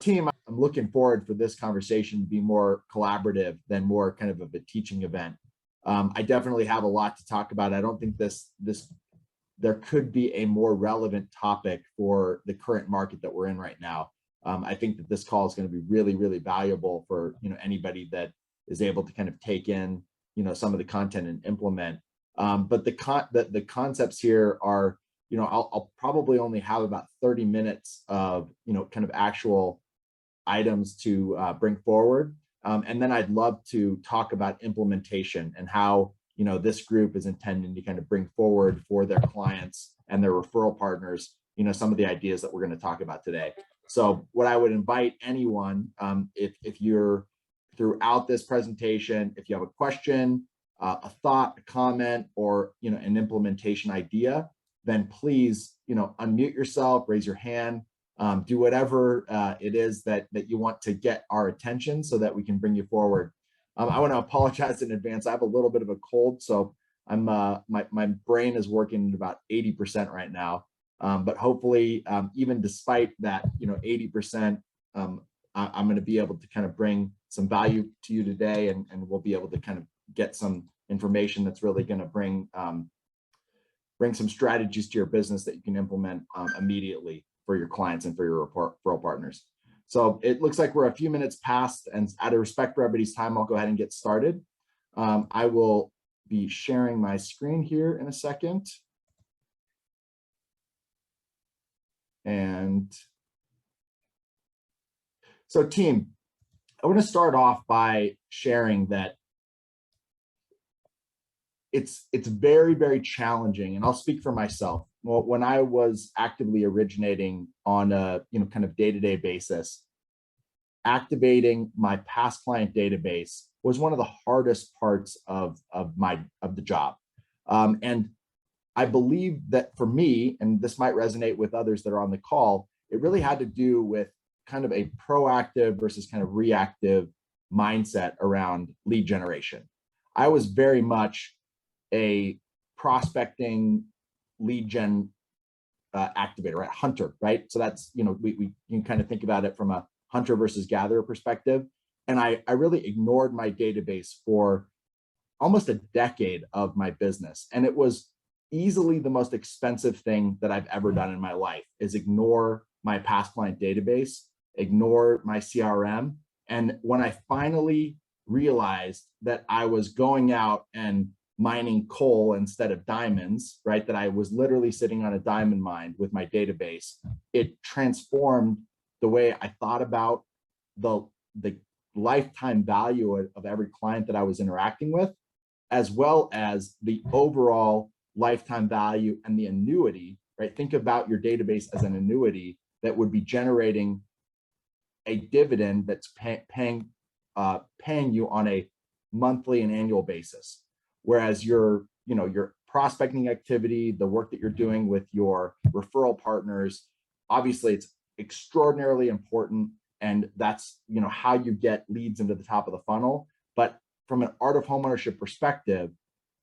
Team, I'm looking forward for this conversation to be more collaborative than more kind of a teaching event. I definitely have a lot to talk about. I don't think there could be a more relevant topic for the current market that we're in right now. I think that this call is going to be really, really valuable for anybody that is able to kind of take in some of the content and implement. But the concepts here are, I'll probably only have about 30 minutes of kind of actual items to bring forward. And then I'd love to talk about implementation and how this group is intending to kind of bring forward for their clients and their referral partners, some of the ideas that we're going to talk about today. So what I would invite anyone, if you're throughout this presentation, if you have a question, a thought, a comment, or an implementation idea, then please unmute yourself, raise your hand, do whatever it is that you want to get our attention so that we can bring you forward. I want to apologize in advance. I have a little bit of a cold, so I'm my brain is working at about 80% right now. But hopefully, even despite that, 80%, I'm going to be able to kind of bring some value to you today, and we'll be able to kind of get some information that's really going to bring some strategies to your business that you can implement immediately for your clients and for your referral partners. So it looks like we're a few minutes past, and out of respect for everybody's time, I'll go ahead and get started. I will be sharing my screen here in a second. And so team, I want to start off by sharing that it's very, very challenging, and I'll speak for myself. Well, when I was actively originating on a kind of day-to-day basis, activating my past client database was one of the hardest parts of the job. And I believe that for me, and this might resonate with others that are on the call, it really had to do with kind of a proactive versus kind of reactive mindset around lead generation. I was very much a prospecting lead gen activator, right? Hunter, right? So that's, we can kind of think about it from a hunter versus gatherer perspective. And I really ignored my database for almost a decade of my business. And it was easily the most expensive thing that I've ever done in my life, is ignore my past client database, ignore my CRM. And when I finally realized that I was going out and mining coal instead of diamonds, right? That I was literally sitting on a diamond mine with my database. It transformed the way I thought about the lifetime value of every client that I was interacting with, as well as the overall lifetime value and the annuity, right? Think about your database as an annuity that would be generating a dividend that's paying you on a monthly and annual basis. Whereas your prospecting activity, the work that you're doing with your referral partners, obviously it's extraordinarily important, and that's how you get leads into the top of the funnel. But from an art of homeownership perspective,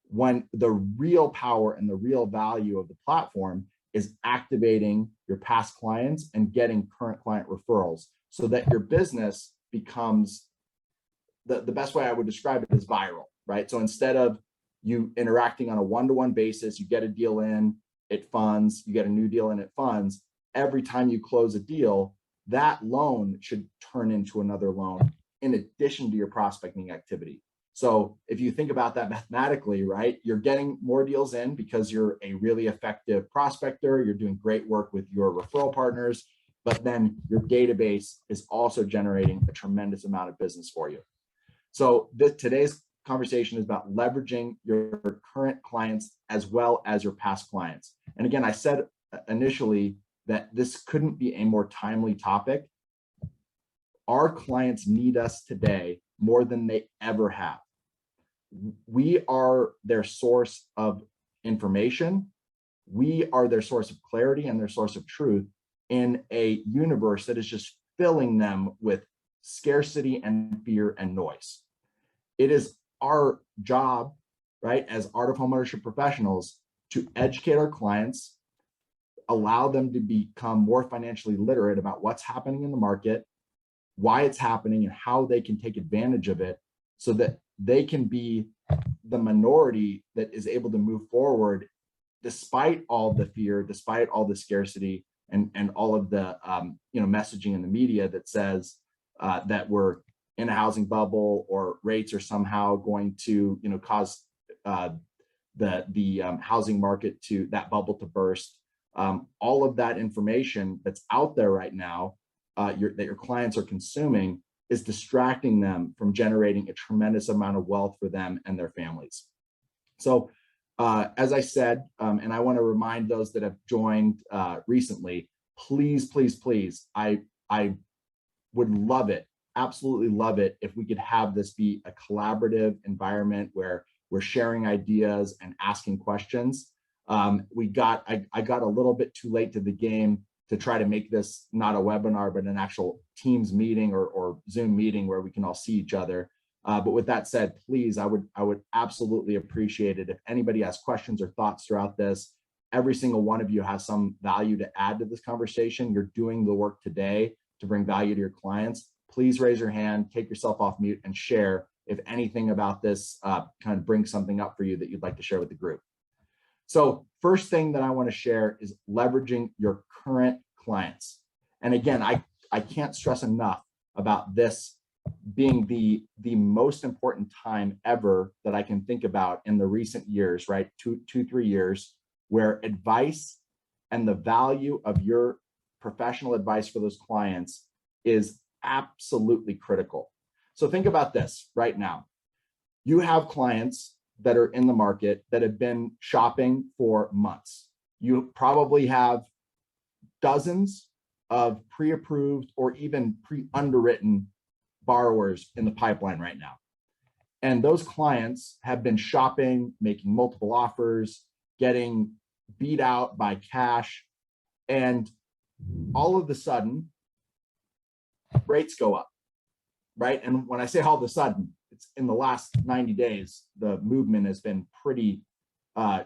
when the real power and the real value of the platform is activating your past clients and getting current client referrals, so that your business becomes, the best way I would describe it is viral, right? So instead of you interacting on a one-to-one basis, you get a deal in, it funds, you get a new deal in, it funds. Every time you close a deal, that loan should turn into another loan in addition to your prospecting activity. So if you think about that mathematically, right, you're getting more deals in because you're a really effective prospector, you're doing great work with your referral partners, but then your database is also generating a tremendous amount of business for you. So today's conversation is about leveraging your current clients as well as your past clients. And again, I said initially that this couldn't be a more timely topic. Our clients need us today more than they ever have. We are their source of information. We are their source of clarity and their source of truth in a universe that is just filling them with scarcity and fear and noise. It is our job, right, as art of homeownership professionals, to educate our clients, allow them to become more financially literate about what's happening in the market, why it's happening and how they can take advantage of it so that they can be the minority that is able to move forward despite all the fear, despite all the scarcity, and all of the messaging in the media that says that we're in a housing bubble or rates are somehow going to cause the housing market to that bubble to burst. All of that information that's out there right now that your clients are consuming is distracting them from generating a tremendous amount of wealth for them and their families. So as I said, and I want to remind those that have joined recently, please, please, please, I would love it, absolutely love it if we could have this be a collaborative environment where we're sharing ideas and asking questions. I got a little bit too late to the game to try to make this not a webinar, but an actual Teams meeting or Zoom meeting where we can all see each other. But with that said, please, I would absolutely appreciate it if anybody has questions or thoughts throughout this. Every single one of you has some value to add to this conversation. You're doing the work today to bring value to your clients. Please raise your hand, take yourself off mute, and share if anything about this kind of brings something up for you that you'd like to share with the group. So first thing that I want to share is leveraging your current clients. And again, I can't stress enough about this being the most important time ever that I can think about in the recent years, right? 3 years, where advice and the value of your professional advice for those clients is absolutely critical. So think about this right now. You have clients that are in the market that have been shopping for months. You probably have dozens of pre-approved or even pre-underwritten borrowers in the pipeline right now. And those clients have been shopping, making multiple offers, getting beat out by cash. And all of a sudden, rates go up, right? And when I say all of a sudden, it's in the last 90 days, the movement has been pretty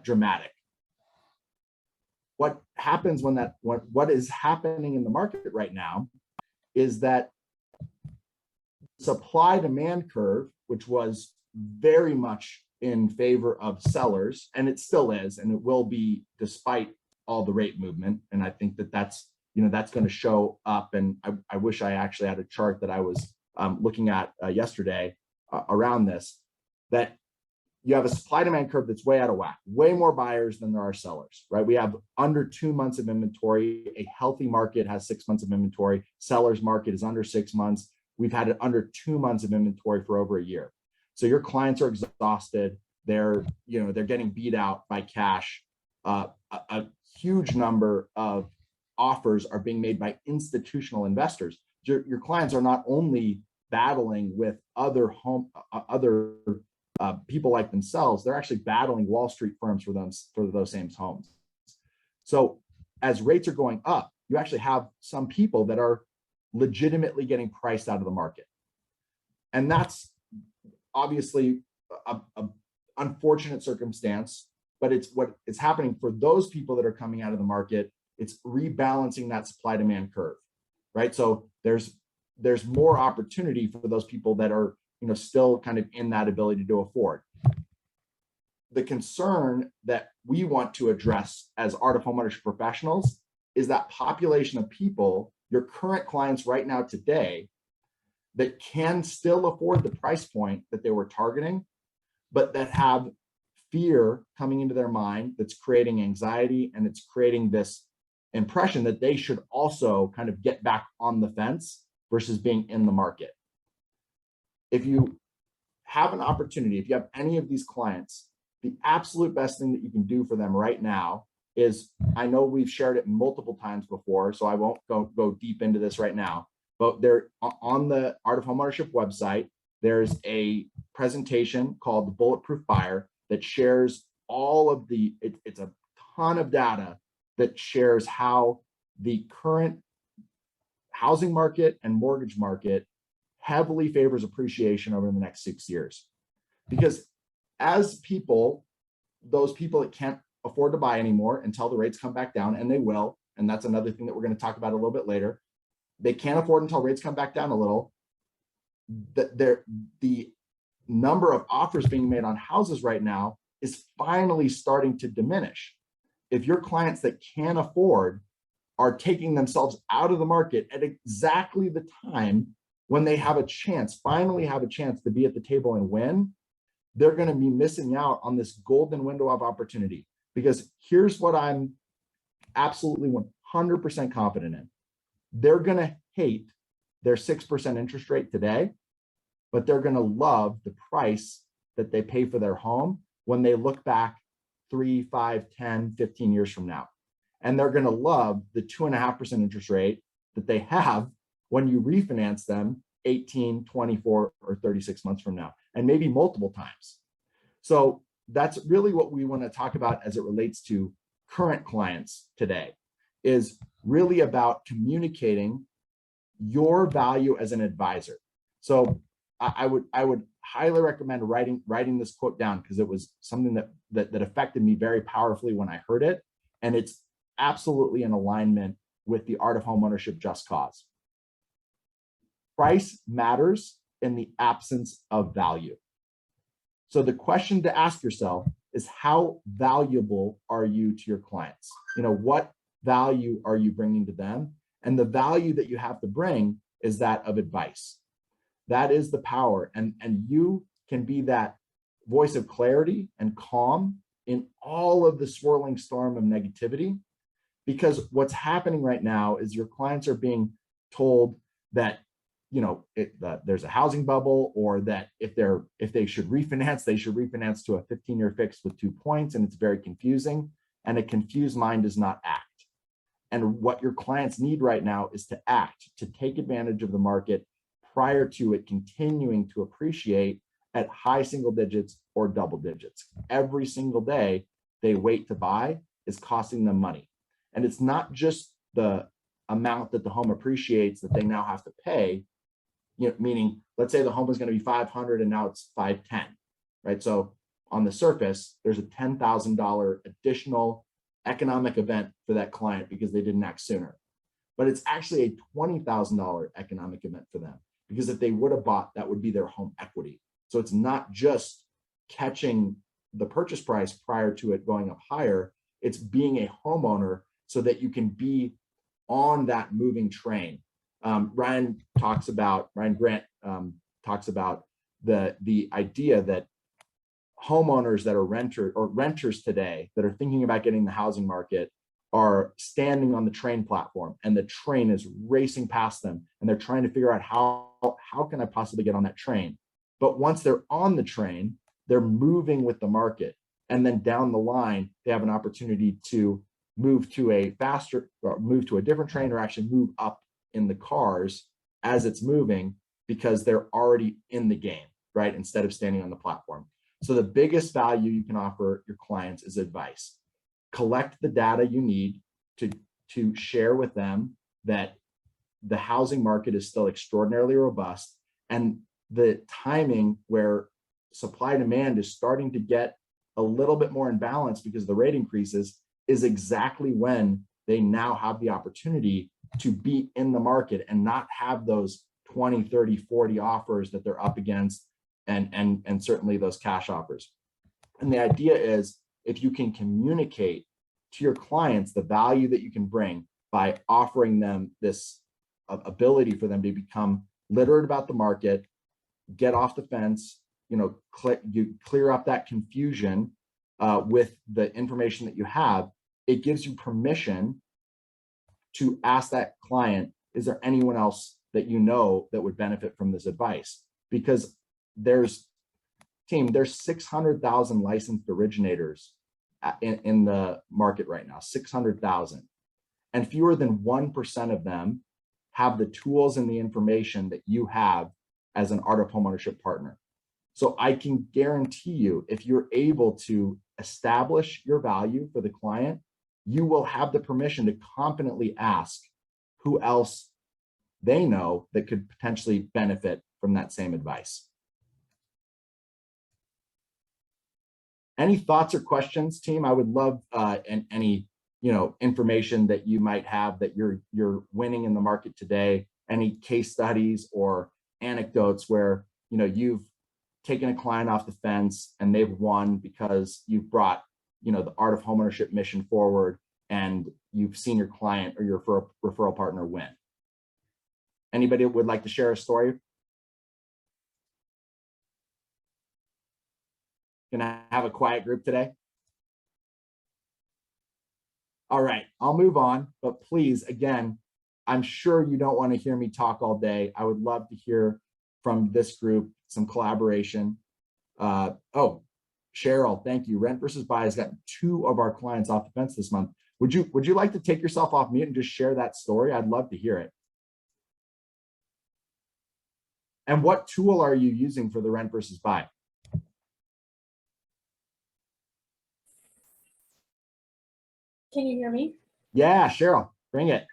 dramatic. What happens when what is happening in the market right now is that supply-demand curve, which was very much in favor of sellers, and it still is, and it will be despite all the rate movement. And I think that that's going to show up. And I wish I actually had a chart that I was looking at yesterday around this, that you have a supply-demand curve that's way out of whack, way more buyers than there are sellers, right? We have under 2 months of inventory. A healthy market has 6 months of inventory. Seller's market is under 6 months. We've had it under 2 months of inventory for over a year. So your clients are exhausted. They're getting beat out by cash. A huge number of offers are being made by institutional investors. Your clients are not only battling with other people like themselves, they're actually battling Wall Street firms for those same homes. So as rates are going up, you actually have some people that are legitimately getting priced out of the market. And that's obviously a unfortunate circumstance, but it's what is happening for those people that are coming out of the market. It's rebalancing that supply-demand curve, right? So there's more opportunity for those people that are still kind of in that ability to afford. The concern that we want to address as Art of Homeownership professionals is that population of people, your current clients right now today, that can still afford the price point that they were targeting, but that have fear coming into their mind that's creating anxiety, and it's creating this impression that they should also kind of get back on the fence versus being in the market. If you have an opportunity, if you have any of these clients, the absolute best thing that you can do for them right now is, I know we've shared it multiple times before, so I won't go deep into this right now, but there on the Art of Homeownership website, there's a presentation called the Bulletproof Buyer that shares all of it's a ton of data that shares how the current housing market and mortgage market heavily favors appreciation over the next 6 years. Because as those people that can't afford to buy anymore until the rates come back down, and they will, and that's another thing that we're going to talk about a little bit later, they can't afford until rates come back down a little. The number of offers being made on houses right now is finally starting to diminish. If your clients that can afford are taking themselves out of the market at exactly the time when they have a chance, finally have a chance to be at the table and win, they're going to be missing out on this golden window of opportunity. Because here's what I'm absolutely 100% confident in. They're going to hate their 6% interest rate today, but they're going to love the price that they pay for their home when they look back 3, 5, 10, 15 years from now. And they're going to love the 2.5% interest rate that they have when you refinance them 18, 24, or 36 months from now, and maybe multiple times. So that's really what we want to talk about as it relates to current clients today, is really about communicating your value as an advisor. So I would highly recommend writing this quote down, because it was something that affected me very powerfully when I heard it, and it's absolutely in alignment with the Art of Homeownership Just Cause. Price matters in the absence of value. So the question to ask yourself is, how valuable are you to your clients? What value are you bringing to them? And the value that you have to bring is that of advice. That is the power. And you can be that voice of clarity and calm in all of the swirling storm of negativity. Because what's happening right now is your clients are being told that there's a housing bubble, or that if they should refinance, they should refinance to a 15-year fix with 2 points, and it's very confusing. And a confused mind does not act. And what your clients need right now is to act, to take advantage of the market prior to it continuing to appreciate at high single digits or double digits. Every single day they wait to buy is costing them money. And it's not just the amount that the home appreciates that they now have to pay, meaning, let's say the home is going to be 500 and now it's 510, right? So on the surface, there's a $10,000 additional economic event for that client because they didn't act sooner. But it's actually a $20,000 economic event for them, because if they would have bought, that would be their home equity. So it's not just catching the purchase price prior to it going up higher, it's being a homeowner so that you can be on that moving train. Ryan Grant talks about the idea that homeowners that are renters today that are thinking about getting the housing market are standing on the train platform, and the train is racing past them, and they're trying to figure out how can I possibly get on that train. But once they're on the train, they're moving with the market, and then down the line they have an opportunity to move to a different train, or actually move up in the cars as it's moving, because they're already in the game, right? Instead of standing on the platform. So the biggest value you can offer your clients is advice. Collect the data you need to share with them that the housing market is still extraordinarily robust, and the timing where supply demand is starting to get a little bit more in balance because of the rate increases is exactly when they now have the opportunity to be in the market and not have those 20, 30, 40 offers that they're up against, and certainly those cash offers. And the idea is, if you can communicate to your clients the value that you can bring by offering them this ability for them to become literate about the market, get off the fence, you clear up that confusion with the information that you have, it gives you permission to ask that client, is there anyone else that that would benefit from this advice? Because there's 600,000 licensed originators in the market right now, 600,000. And fewer than 1% of them have the tools and the information that you have as an Art of Homeownership partner. So I can guarantee you, if you're able to establish your value for the client, you will have the permission to confidently ask who else they know that could potentially benefit from that same advice. Any thoughts or questions, team? I would love any information that you might have that you're winning in the market today, any case studies or anecdotes where, you know, you've taken a client off the fence and they've won because you've brought, you know, the Art of Homeownership mission forward and you've seen your client or your referral partner win? Anybody would like to share a story? Gonna have a quiet group today. All right, I'll move on, but please, again, I'm sure you don't want to hear me talk all day. I would love to hear from this group some collaboration. Oh, Cheryl, thank you. Rent versus Buy has gotten 2 of our clients off the fence this month. Would you like to take yourself off mute and just share that story? I'd love to hear it. And what tool are you using for the Rent versus Buy? Can you hear me? Yeah, Cheryl, bring it.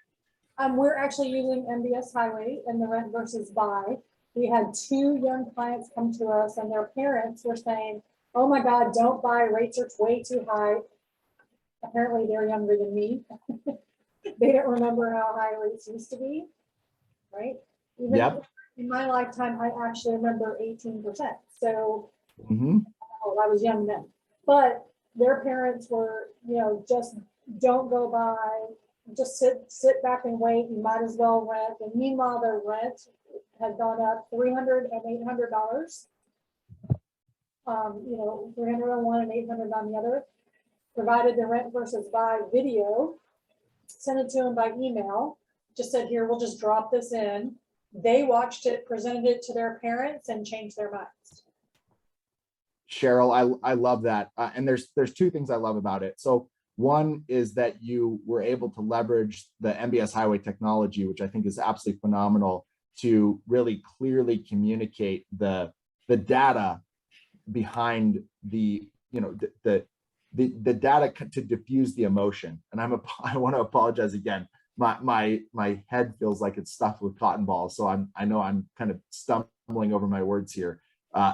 We're actually using MBS Highway in the Rent versus Buy. We had 2 young clients come to us and their parents were saying, oh my God, don't buy, rates are way too high. Apparently they're younger than me. They don't remember how high rates used to be, right? Even Yep. in my lifetime, I actually remember 18%. So Mm-hmm. I was young then, but their parents were, you know, just don't go by, just sit back and wait. You might as well rent. And meanwhile, their rent had gone up $300 and $800. You know, 300 on one and 800 on the other. Provided the Rent versus Buy video, sent it to them by email. Just said, here, we'll just drop this in. They watched it, presented it to their parents, and changed their minds. Cheryl, I love that. And there's 2 things I love about it. So one is that you were able to leverage the MBS Highway technology, which I think is absolutely phenomenal, to really clearly communicate the data behind the, you know, the data to diffuse the emotion. And I want to apologize again. My head feels like it's stuffed with cotton balls. So I know I'm kind of stumbling over my words here.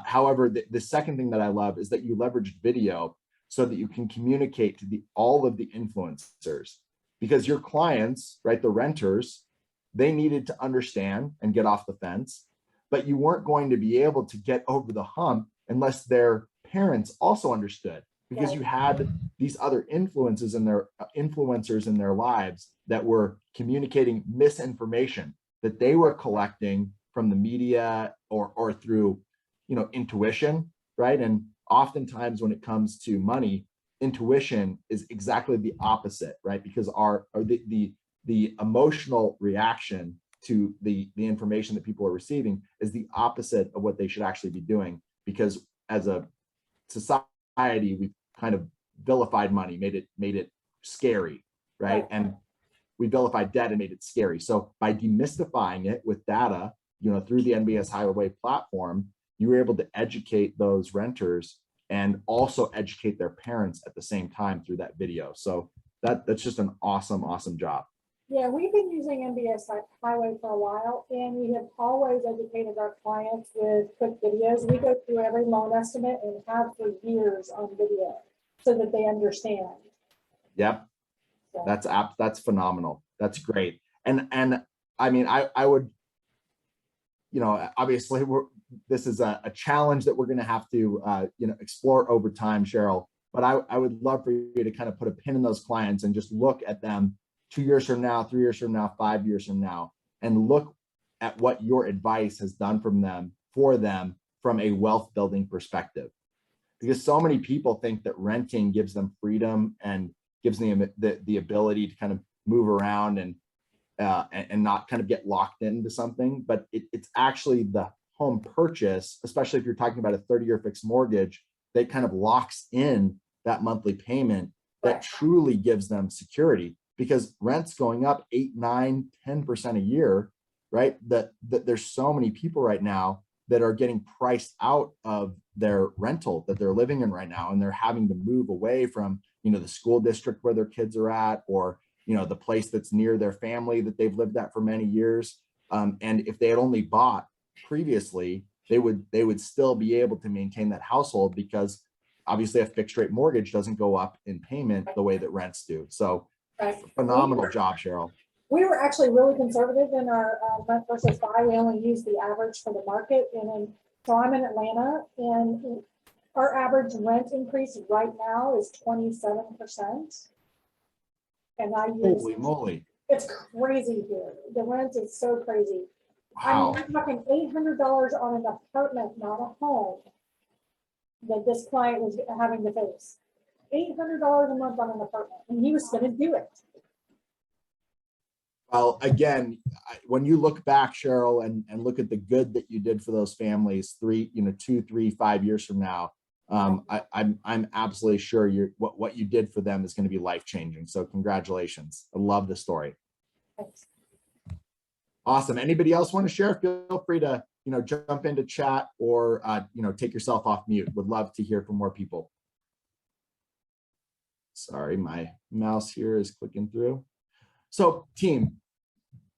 However, the second thing that I love is that you leveraged video so that you can communicate to all of the influencers, because your clients, right, the renters, they needed to understand and get off the fence, but you weren't going to be able to get over the hump unless their parents also understood, because you had these other influences in their influencers in their lives that were communicating misinformation that they were collecting from the media or through, you know, intuition, right? And oftentimes when it comes to money, intuition is exactly the opposite, right? Because the emotional reaction to the information that people are receiving is the opposite of what they should actually be doing. Because as a society, we've kind of vilified money, made it scary, right? And we vilified debt and made it scary. So by demystifying it with data, you know, through the MBS Highway platform, you were able to educate those renters and also educate their parents at the same time through that video. So that's just an awesome job. Yeah, we've been using MBS Highway for a while, and we have always educated our clients with quick videos. We go through every loan estimate and have for years on video so that they understand. Yep. So. That's phenomenal. That's great. And I mean, I would, you know, obviously this is a challenge that we're going to have to, you know, explore over time, Cheryl, but I would love for you to kind of put a pin in those clients and just look at them 2 years from now, 3 years from now, 5 years from now, and look at what your advice has done for them from a wealth building perspective. Because so many people think that renting gives them freedom and gives them the ability to kind of move around and not kind of get locked into something, but it's actually the home purchase, especially if you're talking about a 30-year fixed mortgage, that kind of locks in that monthly payment that truly gives them security. Because rent's going up 8, 9, 10% a year, right? That there's so many people right now that are getting priced out of their rental that they're living in right now, and they're having to move away from, you know, the school district where their kids are at, or, you know, the place that's near their family that they've lived at for many years. And if they had only bought previously, they would still be able to maintain that household, because obviously a fixed rate mortgage doesn't go up in payment the way that rents do. So phenomenal job, Cheryl. We were actually really conservative in our rent versus buy. We only used the average for the market. So I'm in Atlanta, and our average rent increase right now is 27%. And I use, Holy moly. it's crazy here. The rent is so crazy. I Wow. mean, I'm talking $800 on an apartment, not a home, that this client was having to face. $800 a month on an apartment, and he was going to do it. Well, again, when you look back, Cheryl, and look at the good that you did for those families 2, 3, 5 years from now, I'm absolutely sure what you did for them is going to be life-changing. So congratulations. I love the story. Thanks. Awesome. Anybody else want to share? Feel free to, jump into chat or, take yourself off mute. Would love to hear from more people. Sorry, my mouse here is clicking through. So team,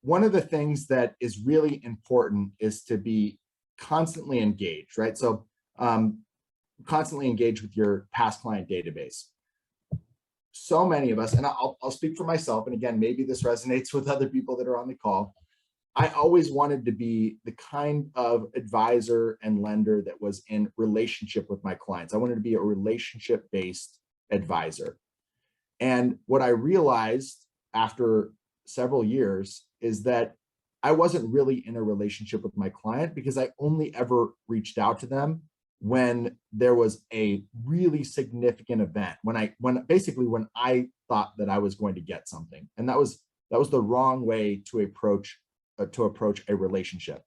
one of the things that is really important is to be constantly engaged, right? So constantly engage with your past client database. So many of us, and I'll speak for myself, and again, maybe this resonates with other people that are on the call. I always wanted to be the kind of advisor and lender that was in relationship with my clients. I wanted to be a relationship-based advisor. And what I realized after several years is that I wasn't really in a relationship with my client because I only ever reached out to them when there was a really significant event, when I thought that I was going to get something. And that was the wrong way to approach a relationship.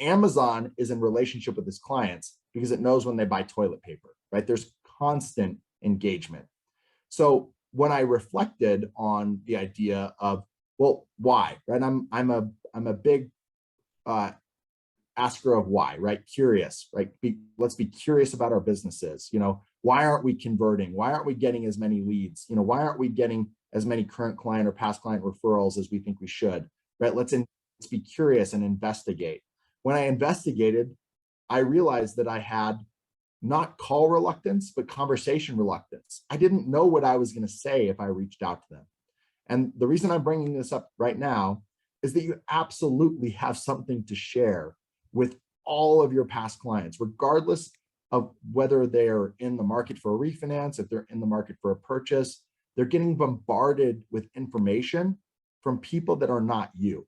Amazon is in relationship with its clients because it knows when they buy toilet paper, right? There's constant engagement. So when I reflected on the idea of, well, why, right? I'm a big asker of why, right? Curious, right? Let's be curious about our businesses. Why aren't we converting? Why aren't we getting as many leads? Why aren't we getting as many current client or past client referrals as we think we should, right? Let's be curious and investigate. When I investigated, I realized that I had not call reluctance, but conversation reluctance. I didn't know what I was going to say if I reached out to them. And the reason I'm bringing this up right now is that you absolutely have something to share with all of your past clients, regardless of whether they're in the market for a refinance, if they're in the market for a purchase. They're getting bombarded with information from people that are not you,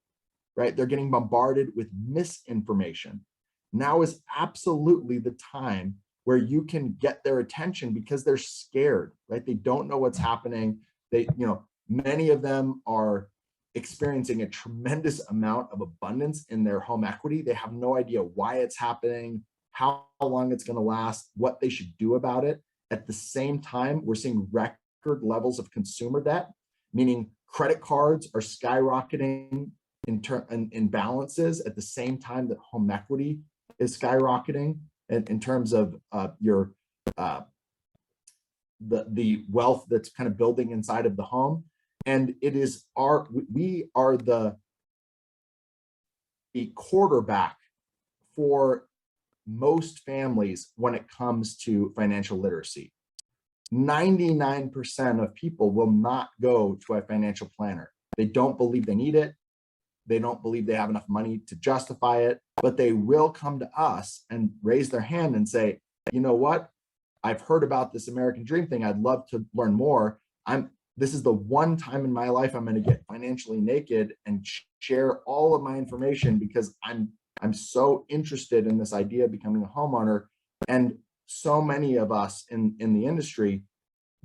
right? They're getting bombarded with misinformation. Now is absolutely the time where you can get their attention because they're scared, right? They don't know what's happening. Many of them are experiencing a tremendous amount of abundance in their home equity. They have no idea why it's happening, how long it's going to last, what they should do about it. At the same time, we're seeing record levels of consumer debt, meaning credit cards are skyrocketing in balances at the same time that home equity is skyrocketing in terms of the wealth that's kind of building inside of the home. And we are the quarterback for most families when it comes to financial literacy. 99% of people will not go to a financial planner. They don't believe they need it. They don't believe they have enough money to justify it, but they will come to us and raise their hand and say, you know what? I've heard about this American Dream thing. I'd love to learn more. This is the one time in my life I'm going to get financially naked and share all of my information because I'm so interested in this idea of becoming a homeowner. And so many of us in the industry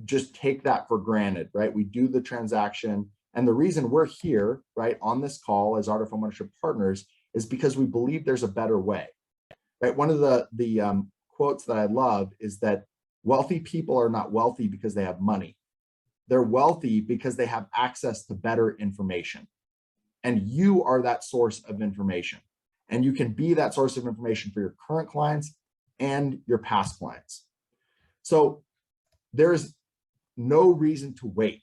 just take that for granted, right? We do the transaction. And the reason we're here, right, on this call as Art of Homeownership Partners is because we believe there's a better way, right? One of the quotes that I love is that wealthy people are not wealthy because they have money. They're wealthy because they have access to better information. And you are that source of information. And you can be that source of information for your current clients and your past clients. So there's no reason to wait,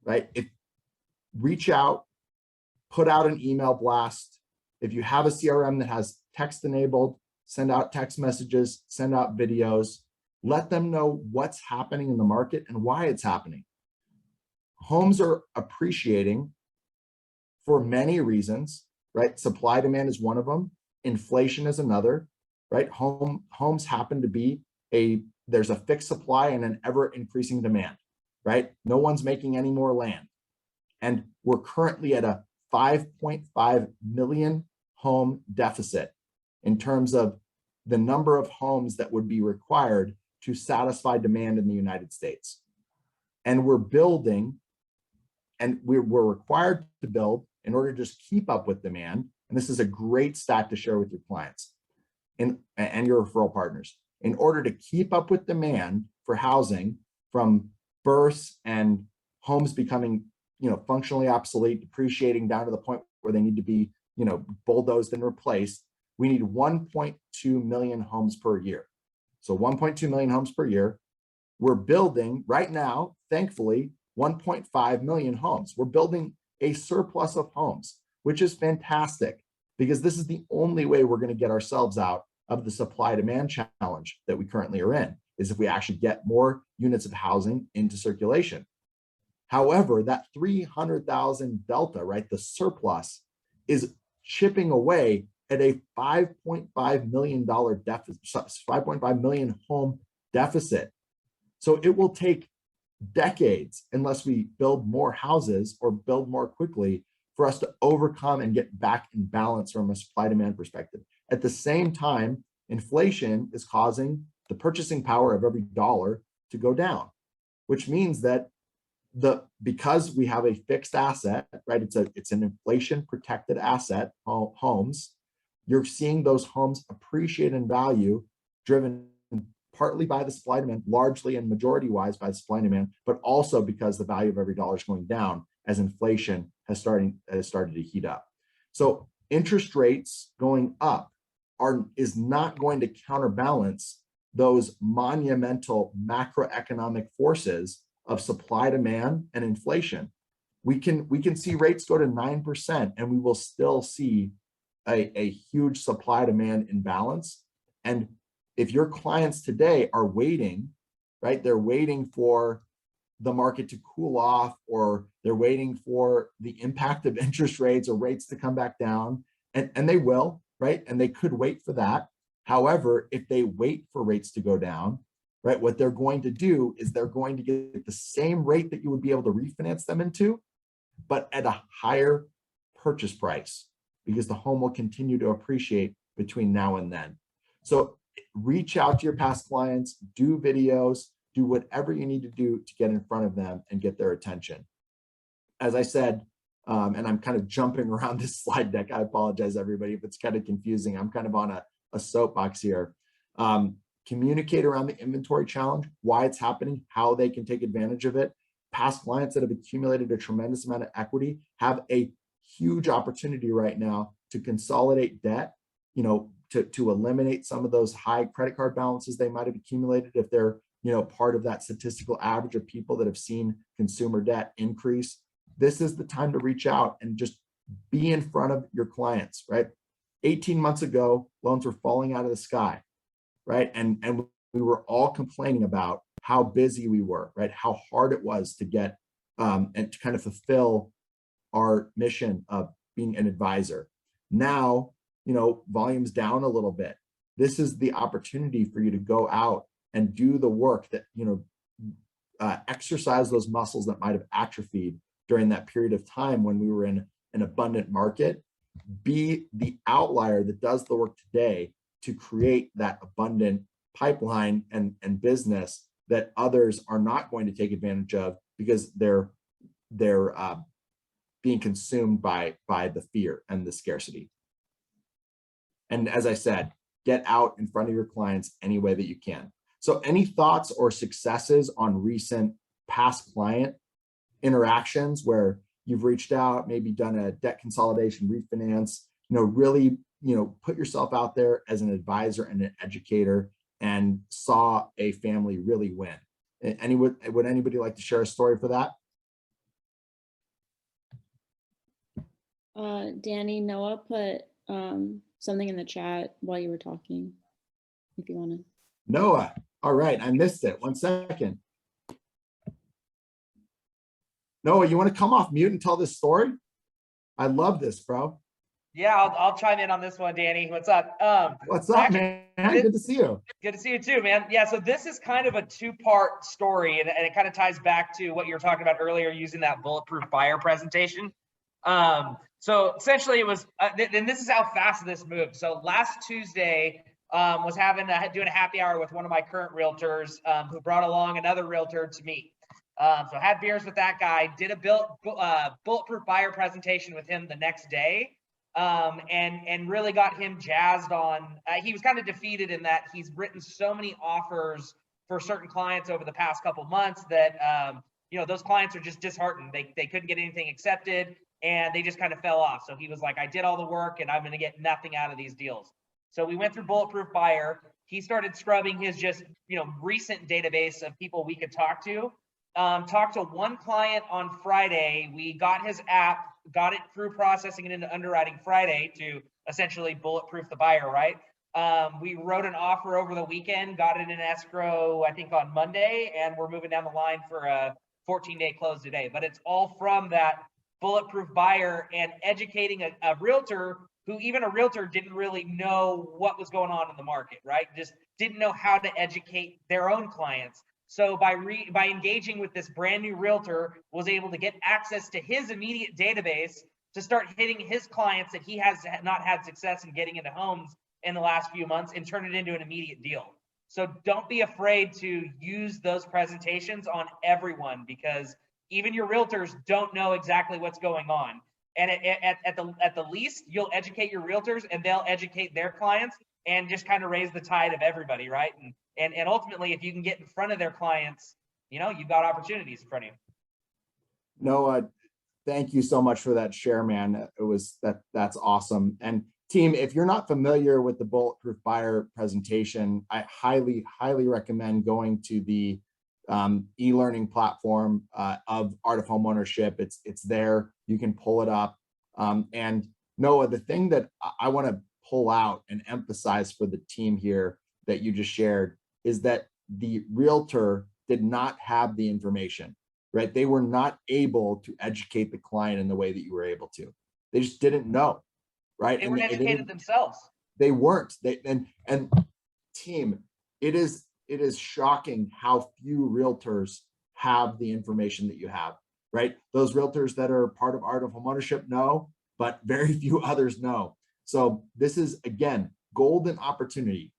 right? Reach out, put out an email blast. If you have a CRM that has text enabled, send out text messages, send out videos, let them know what's happening in the market and why it's happening. Homes are appreciating for many reasons, right? Supply demand is one of them. Inflation is another, right? Homes happen to be there's a fixed supply and an ever increasing demand, right? No one's making any more land. And we're currently at a 5.5 million home deficit in terms of the number of homes that would be required to satisfy demand in the United States. And we're building, and we're required to build in order to just keep up with demand. And this is a great stat to share with your clients and your referral partners. In order to keep up with demand for housing, from births and homes becoming, functionally obsolete, depreciating down to the point where they need to be, bulldozed and replaced, we need 1.2 million homes per year. So 1.2 million homes per year. We're building right now, thankfully, 1.5 million homes. We're building a surplus of homes, which is fantastic, because this is the only way we're going to get ourselves out of the supply demand challenge that we currently are in, is if we actually get more units of housing into circulation. However, that 300,000 delta, right, the surplus, is chipping away at a $5.5 million deficit, 5.5 million home deficit. So it will take decades, unless we build more houses or build more quickly, for us to overcome and get back in balance from a supply demand perspective. At the same time, inflation is causing the purchasing power of every dollar to go down, which means that because we have a fixed asset, right? It's an inflation protected asset, homes. You're seeing those homes appreciate in value, driven partly by the supply demand, largely and majority wise by supply and demand, but also because the value of every dollar is going down as inflation has started to heat up. So interest rates going up is not going to counterbalance those monumental macroeconomic forces of supply demand and inflation. We can see rates go to 9%, and we will still see a huge supply demand imbalance. And if your clients today are waiting, right, they're waiting for the market to cool off, or they're waiting for the impact of interest rates or rates to come back down, and they will, right? And they could wait for that. However, if they wait for rates to go down, right, what they're going to do is they're going to get the same rate that you would be able to refinance them into, but at a higher purchase price, because the home will continue to appreciate between now and then. So reach out to your past clients, do videos, do whatever you need to do to get in front of them and get their attention. As I said, and I'm kind of jumping around this slide deck. I apologize, everybody, if it's kind of confusing. I'm kind of on a soapbox here. Communicate around the inventory challenge, why it's happening, how they can take advantage of it. Past clients that have accumulated a tremendous amount of equity have a huge opportunity right now to consolidate debt, to eliminate some of those high credit card balances they might have accumulated if they're, part of that statistical average of people that have seen consumer debt increase. This is the time to reach out and just be in front of your clients, right? 18 months ago, loans were falling out of the sky, right? And we were all complaining about how busy we were, right? How hard it was to get and to kind of fulfill our mission of being an advisor. Now, volume's down a little bit. This is the opportunity for you to go out and do the work that, exercise those muscles that might have atrophied during that period of time when we were in an abundant market. Be the outlier that does the work today to create that abundant pipeline and business that others are not going to take advantage of, because they're being consumed by the fear and the scarcity. And as I said, get out in front of your clients any way that you can. So any thoughts or successes on recent past client interactions where you've reached out, maybe done a debt consolidation, refinance, really, put yourself out there as an advisor and an educator and saw a family really win? Would anybody like to share a story for that? Danny, Noah put something in the chat while you were talking, if you want to. Noah, all right, I missed it. 1 second. Noah, you want to come off mute and tell this story? I love this, bro. Yeah, I'll chime in on this one, Danny. What's up? What's up, man? Good to see you. Good to see you too, man. Yeah, so this is kind of a two-part story, and it kind of ties back to what you were talking about earlier, using that bulletproof buyer presentation. So essentially, it was, and this is how fast this moved. So last Tuesday, was doing a happy hour with one of my current realtors, who brought along another realtor to meet. So had beers with that guy, did a bulletproof buyer presentation with him the next day. And really got him jazzed on, he was kind of defeated in that he's written so many offers for certain clients over the past couple months that, those clients are just disheartened. They couldn't get anything accepted and they just kind of fell off. So he was like, I did all the work and I'm going to get nothing out of these deals. So we went through Bulletproof Buyer. He started scrubbing his just, recent database of people we could talk to. Talked to one client on Friday. We got his app, got it through processing it into underwriting Friday to essentially bulletproof the buyer, right? We wrote an offer over the weekend, got it in escrow, I think on Monday, and we're moving down the line for a 14-day close today. But it's all from that bulletproof buyer and educating a realtor who even a realtor didn't really know what was going on in the market, right? Just didn't know how to educate their own clients. So by engaging with this brand new realtor, was able to get access to his immediate database to start hitting his clients that he has not had success in getting into homes in the last few months and turn it into an immediate deal. So don't be afraid to use those presentations on everyone, because even your realtors don't know exactly what's going on. And at the least, you'll educate your realtors and they'll educate their clients and just kind of raise the tide of everybody, right? And ultimately, if you can get in front of their clients, you've got opportunities in front of you. Noah, thank you so much for that share, man. That's awesome. And team, if you're not familiar with the Bulletproof Buyer presentation, I highly, highly recommend going to the e-learning platform of Art of Homeownership. It's there. You can pull it up. And Noah, the thing that I want to pull out and emphasize for the team here that you just shared is that the realtor did not have the information, right? They were not able to educate the client in the way that you were able to. They just didn't know, right? They weren't educated themselves. They weren't. And team, it is shocking how few realtors have the information that you have, right? Those realtors that are part of Art of Homeownership know, but very few others know. So this is, again, golden opportunity,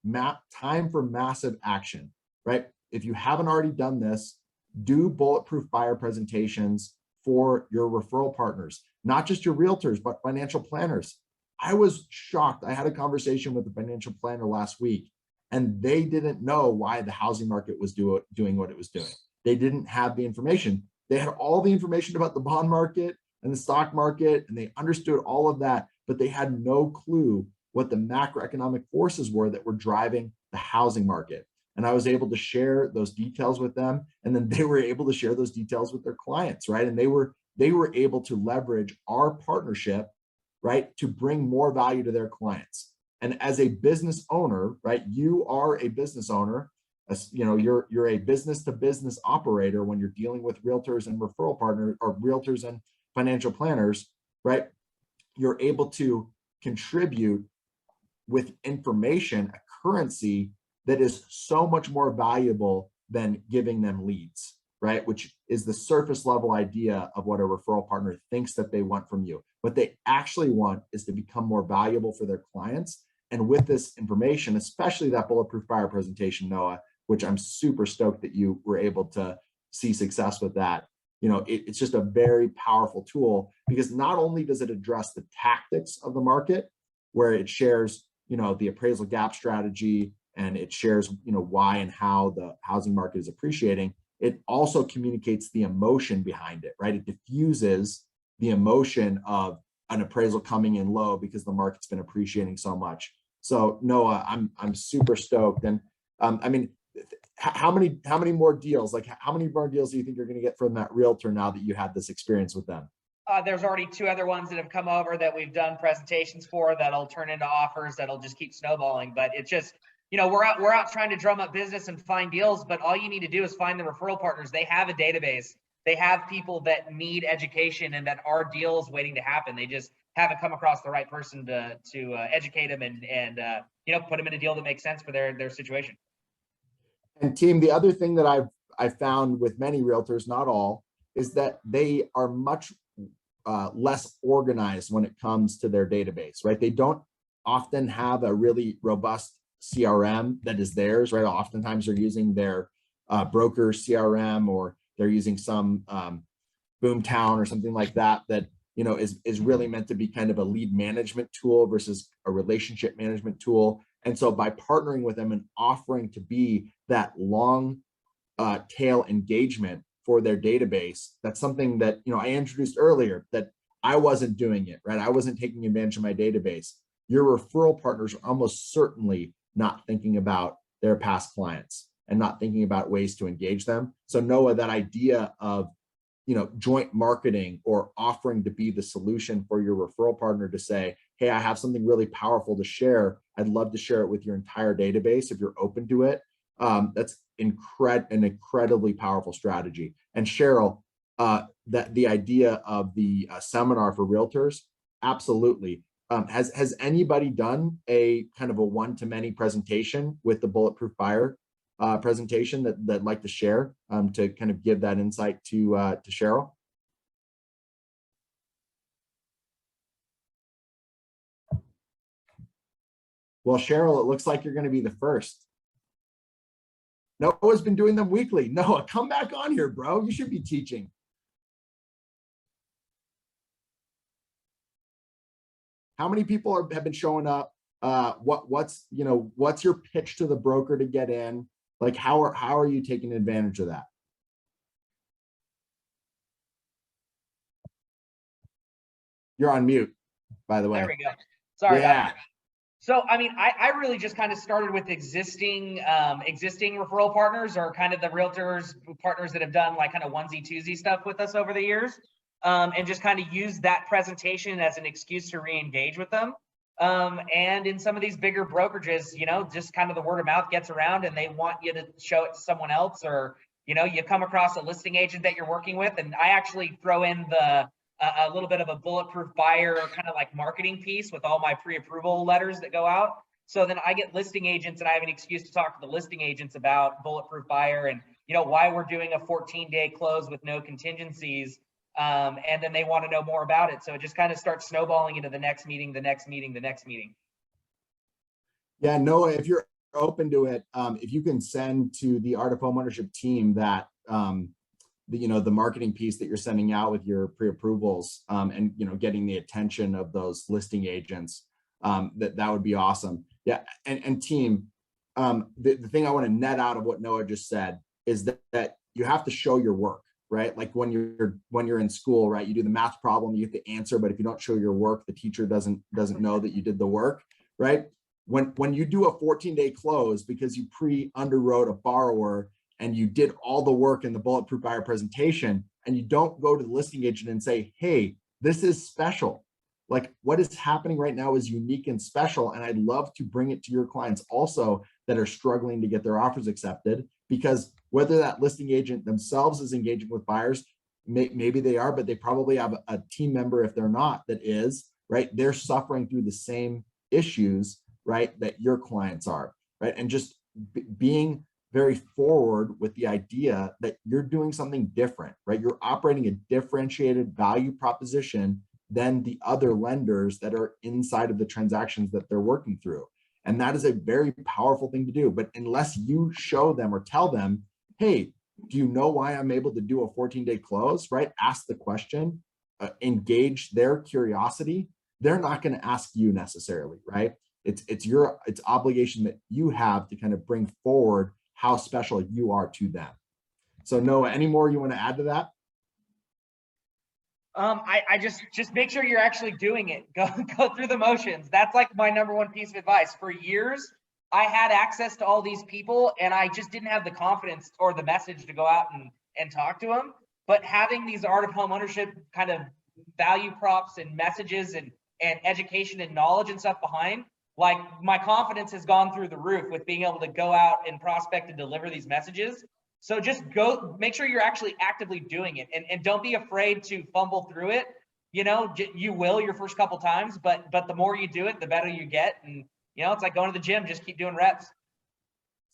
time for massive action, right? If you haven't already done this, do bulletproof buyer presentations for your referral partners, not just your realtors, but financial planners. I was shocked. I had a conversation with a financial planner last week, and they didn't know why the housing market was doing what it was doing. They didn't have the information. They had all the information about the bond market and the stock market, and they understood all of that, but they had no clue what the macroeconomic forces were that were driving the housing market. And I was able to share those details with them, and then they were able to share those details with their clients, right? And they were able to leverage our partnership, right, to bring more value to their clients. And as a business owner, right, you are a business owner, you're a business to business operator when you're dealing with realtors and referral partners, or realtors and financial planners, right? You're able to contribute with information, a currency that is so much more valuable than giving them leads, right? Which is the surface level idea of what a referral partner thinks that they want from you. What they actually want is to become more valuable for their clients. And with this information, especially that bulletproof buyer presentation, Noah, which I'm super stoked that you were able to see success with that. It's just a very powerful tool, because not only does it address the tactics of the market, where it shares, the appraisal gap strategy, and it shares, why and how the housing market is appreciating. It also communicates the emotion behind it, right? It diffuses the emotion of an appraisal coming in low because the market's been appreciating so much. So Noah, I'm super stoked. And how many more deals? Like, how many more deals do you think you're going to get from that realtor now that you had this experience with them? There's already 2 other ones that have come over that we've done presentations for that'll turn into offers that'll just keep snowballing. But it's just, we're out trying to drum up business and find deals, but all you need to do is find the referral partners. They have a database. They have people that need education and that are deals waiting to happen. They just haven't come across the right person to educate them and put them in a deal that makes sense for their situation. And team, the other thing that I've found with many realtors, not all, is that they are much less organized when it comes to their database, right? They don't often have a really robust CRM that is theirs, right? Oftentimes they're using their broker CRM, or they're using some Boomtown or something like that, that is really meant to be kind of a lead management tool versus a relationship management tool. And so by partnering with them and offering to be that long tail engagement for their database, that's something that I introduced earlier, that I wasn't doing it, right? I wasn't taking advantage of my database. Your referral partners are almost certainly not thinking about their past clients and not thinking about ways to engage them. So Noah, that idea of joint marketing or offering to be the solution for your referral partner to say, hey, I have something really powerful to share. I'd love to share it with your entire database if you're open to it. That's an incredibly powerful strategy. And Cheryl, that the idea of the seminar for realtors, absolutely. Has anybody done a kind of a one-to-many presentation with the Bulletproof Buyer presentation that I'd like to share to kind of give that insight to Cheryl? Well, Cheryl, it looks like you're going to be the first. Noah's been doing them weekly. Noah, come back on here, bro. You should be teaching. How many people have been showing up? What's your pitch to the broker to get in? Like, how are you taking advantage of that? You're on mute, by the way. There we go. Sorry about that. So, I mean, I really just kind of started with existing referral partners, or kind of the realtors partners that have done like kind of onesie twosie stuff with us over the years, and just kind of use that presentation as an excuse to re-engage with them. And in some of these bigger brokerages, just kind of the word of mouth gets around and they want you to show it to someone else, or, you come across a listing agent that you're working with. And I actually throw in a little bit of a Bulletproof Buyer kind of like marketing piece with all my pre-approval letters that go out. So then I get listing agents and I have an excuse to talk to the listing agents about Bulletproof Buyer and, why we're doing a 14-day close with no contingencies. And then they want to know more about it. So it just kind of starts snowballing into the next meeting, the next meeting, the next meeting. Yeah, Noah, if you're open to it, if you can send to the Art of Homeownership team that, the marketing piece that you're sending out with your pre-approvals, and, getting the attention of those listing agents, that would be awesome. Yeah. And team, the thing I want to net out of what Noah just said is that you have to show your work. Right? Like when you're in school, right? You do the math problem, you get the answer, but if you don't show your work, the teacher doesn't know that you did the work, right? When you do a 14-day close because you pre-underwrote a borrower and you did all the work in the Bulletproof Buyer presentation, and you don't go to the listing agent and say, hey, this is special. Like what is happening right now is unique and special. And I'd love to bring it to your clients also that are struggling to get their offers accepted, because whether that listing agent themselves is engaging with buyers, maybe they are, but they probably have a team member, if they're not, that is, right? They're suffering through the same issues, right, that your clients are, right? And just being very forward with the idea that you're doing something different, right? You're operating a differentiated value proposition than the other lenders that are inside of the transactions that they're working through. And that is a very powerful thing to do. But unless you show them or tell them, hey, do you know why I'm able to do a 14-day close, right? Ask the question, engage their curiosity. They're not going to ask you necessarily, right? It's obligation that you have to kind of bring forward how special you are to them. So Noah, any more you want to add to that? I just make sure you're actually doing it. Go through the motions. That's like my number one piece of advice. For years, I had access to all these people and I just didn't have the confidence or the message to go out and talk to them. But having these Art of Homeownership kind of value props and messages and education and knowledge and stuff behind, like my confidence has gone through the roof with being able to go out and prospect and deliver these messages. So just go, make sure you're actually actively doing it, and don't be afraid to fumble through it. you will your first couple times, but the more you do it, the better you get. And, it's like going to the gym, just keep doing reps.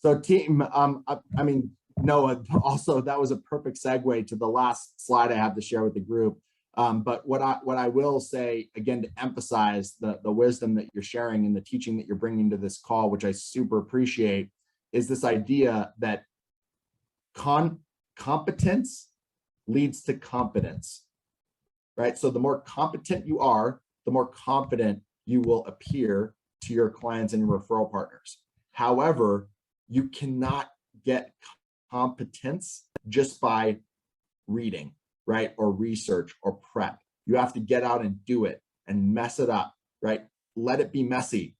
So team, I mean, Noah, also that was a perfect segue to the last slide I have to share with the group. But what I will say, again, to emphasize the wisdom that you're sharing and the teaching that you're bringing to this call, which I super appreciate, is this idea that competence leads to competence, right? So the more competent you are, the more confident you will appear to your clients and your referral partners. However, you cannot get competence just by reading, right? Or research or prep. You have to get out and do it and mess it up, right? Let it be messy,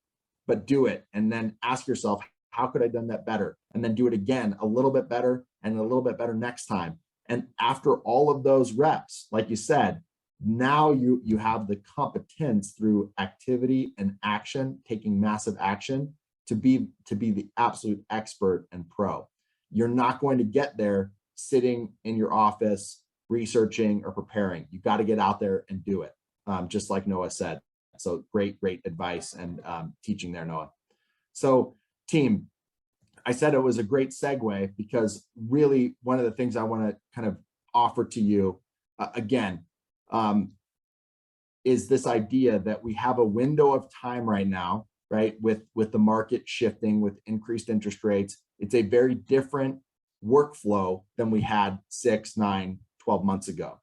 but do it. And then ask yourself, how could I have done that better? And then do it again, a little bit better and a little bit better next time. And after all of those reps, like you said, now you have the competence through activity and action, taking massive action to be the absolute expert and pro. You're not going to get there sitting in your office, researching or preparing. You got to get out there and do it, just like Noah said. So great advice and teaching there, Noah. So team, I said it was a great segue because really one of the things I want to kind of offer to you again is this idea that we have a window of time right now, right? With the market shifting, with increased interest rates, it's a very different workflow than we had 6, 9, 12 months ago.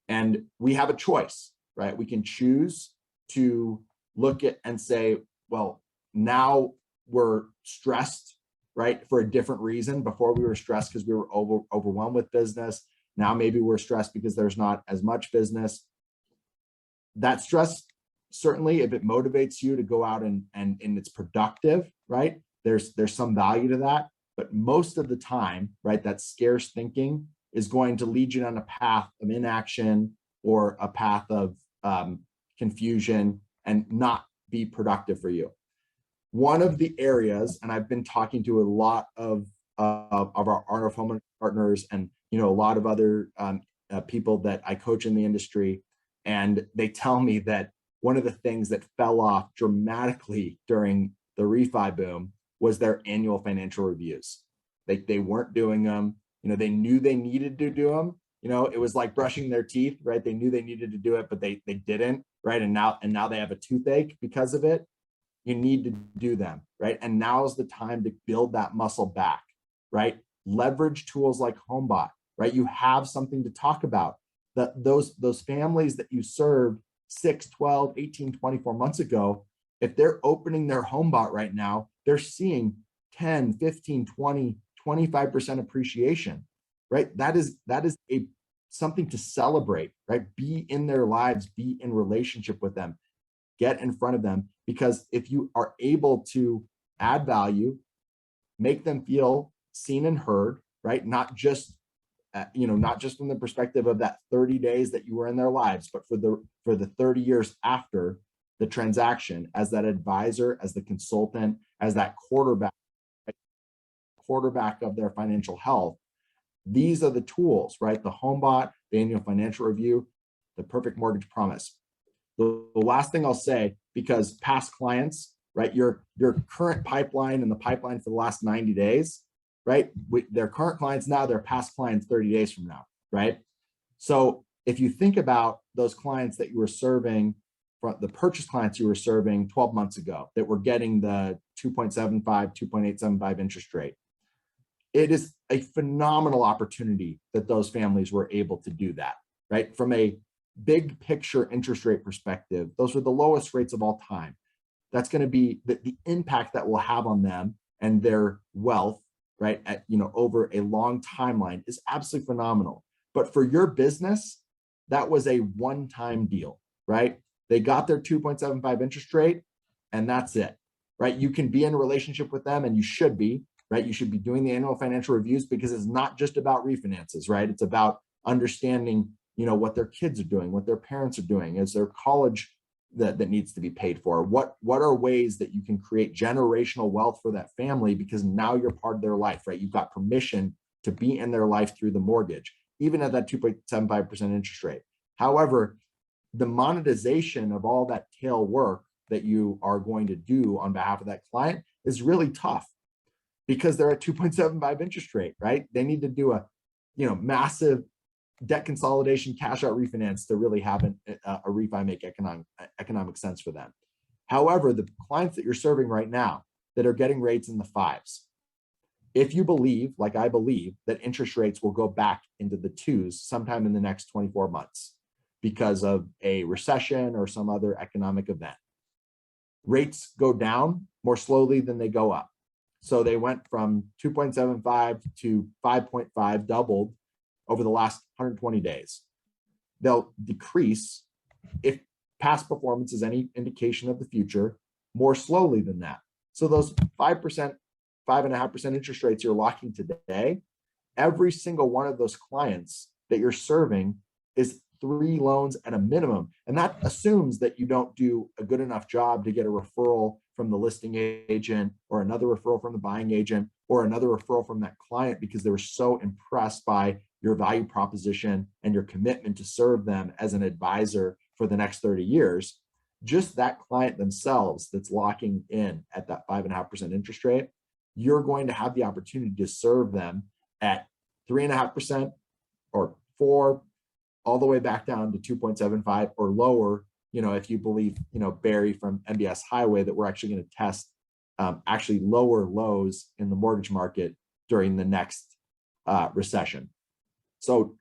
And we have a choice, right? We can choose to look at and say, well, now we're stressed, right? For a different reason. Before we were stressed because we were overwhelmed with business. Now maybe we're stressed because there's not as much business. That stress, certainly if it motivates you to go out and it's productive, right? There's some value to that. But most of the time, right, that scarce thinking is going to lead you on a path of inaction or a path of confusion and not be productive for you. One of the areas, and I've been talking to a lot of our Arnold Home partners and a lot of other people that I coach in the industry, and they tell me that one of the things that fell off dramatically during the refi boom was their annual financial reviews. They weren't doing them. They knew they needed to do them. It was like brushing their teeth, right? They knew they needed to do it, but they didn't, right? And now they have a toothache because of it. You need to do them, right? And now's the time to build that muscle back, right? Leverage tools like HomeBot, right? You have something to talk about. Those families that you served 6, 12, 18, 24 months ago, if they're opening their HomeBot right now, they're seeing 10, 15, 20, 25% appreciation, right? That is something to celebrate, right? Be in their lives, be in relationship with them, get in front of them, because if you are able to add value, make them feel seen and heard, right? Not just from the perspective of that 30 days that you were in their lives, but for the 30 years after the transaction, as that advisor, as the consultant, as that quarterback of their financial health. These are the tools, right? The HomeBot, the annual financial review, the perfect mortgage promise. The last thing I'll say, because past clients, right? Your current pipeline and the pipeline for the last 90 days, right? They're current clients now, they're past clients 30 days from now, right? So if you think about those clients that you were serving, the purchase clients you were serving 12 months ago that were getting the 2.75, 2.875 interest rate, it is a phenomenal opportunity that those families were able to do that, right? From a big picture interest rate perspective, those are the lowest rates of all time. That's going to be the impact that will have on them and their wealth, right? Over a long timeline is absolutely phenomenal. But for your business, that was a one-time deal, right? They got their 2.75 interest rate and that's it, right? You can be in a relationship with them and you should be, right? You should be doing the annual financial reviews because it's not just about refinances, right? It's about understanding, what their kids are doing, what their parents are doing, is their college that needs to be paid for. What are ways that you can create generational wealth for that family because now you're part of their life, right? You've got permission to be in their life through the mortgage, even at that 2.75% interest rate. However, the monetization of all that tail work that you are going to do on behalf of that client is really tough because they're at 2.75 interest rate, right? They need to do a, massive debt consolidation, cash out refinance to really have a refi make economic sense for them. However, the clients that you're serving right now that are getting rates in the 5s, if you believe, like I believe, that interest rates will go back into the 2s sometime in the next 24 months because of a recession or some other economic event, rates go down more slowly than they go up. So they went from 2.75 to 5.5, doubled over the last 120 days. They'll decrease, if past performance is any indication of the future, more slowly than that. So those 5%, 5.5% interest rates you're locking today, every single one of those clients that you're serving is 3 loans at a minimum. And that assumes that you don't do a good enough job to get a referral from the listing agent or another referral from the buying agent or another referral from that client because they were so impressed by your value proposition and your commitment to serve them as an advisor for the next 30 years. Just that client themselves that's locking in at that 5.5% interest rate, you're going to have the opportunity to serve them at 3.5% or 4%, all the way back down to 2.75 or lower, if you believe, Barry from MBS Highway, that we're actually going to test actually lower lows in the mortgage market during the next recession. So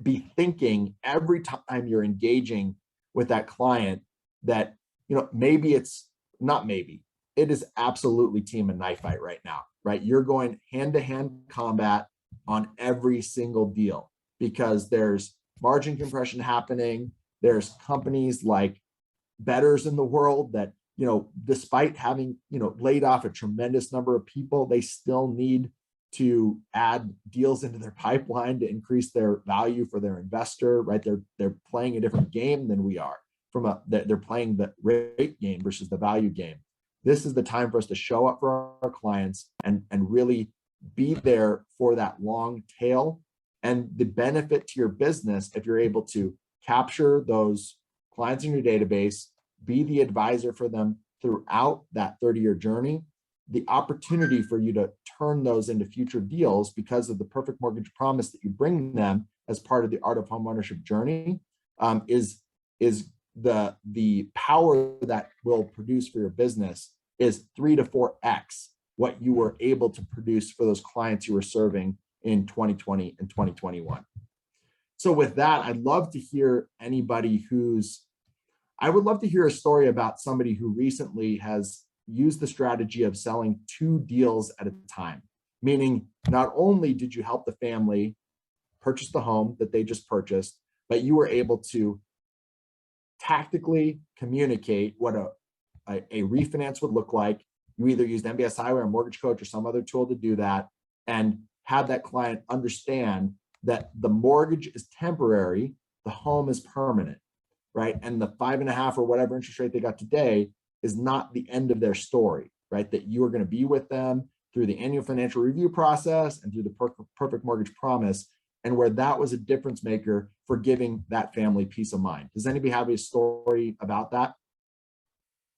be thinking every time you're engaging with that client that, maybe it's not maybe, it is absolutely team and knife fight right now, right? You're going hand-to-hand combat on every single deal because there's margin compression happening. There's companies like Betters in the world that, despite having, laid off a tremendous number of people, they still need to add deals into their pipeline to increase their value for their investor, right? They're playing a different game than we are. They're playing the rate game versus the value game. This is the time for us to show up for our clients and really be there for that long tail. And the benefit to your business, if you're able to capture those clients in your database, be the advisor for them throughout that 30-year journey, the opportunity for you to turn those into future deals because of the perfect mortgage promise that you bring them as part of the Art of Homeownership journey is the power that will produce for your business is 3 to 4x what you were able to produce for those clients you were serving in 2020 and 2021. So with that, I'd love to hear I would love to hear a story about somebody who recently has used the strategy of selling 2 deals at a time, meaning not only did you help the family purchase the home that they just purchased, but you were able to tactically communicate what a refinance would look like. You either used MBS Highway or Mortgage Coach or some other tool to do that, and have that client understand that the mortgage is temporary, the home is permanent, right? And the 5.5 or whatever interest rate they got today is not the end of their story, right? That you are going to be with them through the annual financial review process and through the perfect mortgage promise, and where that was a difference maker for giving that family peace of mind. Does anybody have a story about that?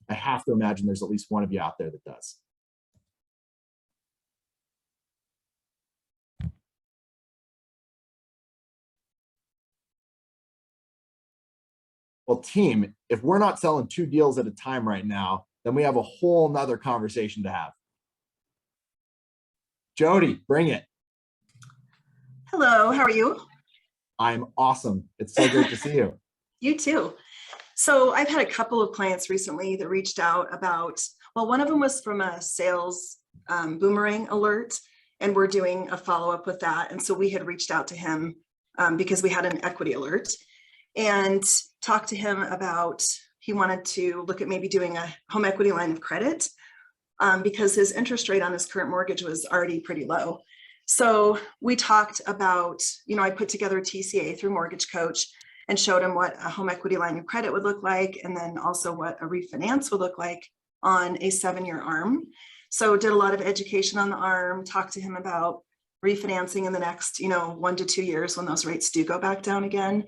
I have to imagine there's at least one of you out there that does. Well, team, if we're not selling 2 deals at a time right now, then we have a whole nother conversation to have. Jody, bring it. Hello, how are you? I'm awesome. It's so great to see you. You too. So I've had a couple of clients recently that reached out about, well, one of them was from a sales boomerang alert, and we're doing a follow-up with that. And so we had reached out to him because we had an equity alert and talked to him about, he wanted to look at maybe doing a home equity line of credit because his interest rate on his current mortgage was already pretty low. So we talked about, I put together a TCA through Mortgage Coach and showed him what a home equity line of credit would look like, and then also what a refinance would look like on a 7-year ARM. So did a lot of education on the ARM, talked to him about refinancing in the next, 1 to 2 years when those rates do go back down again.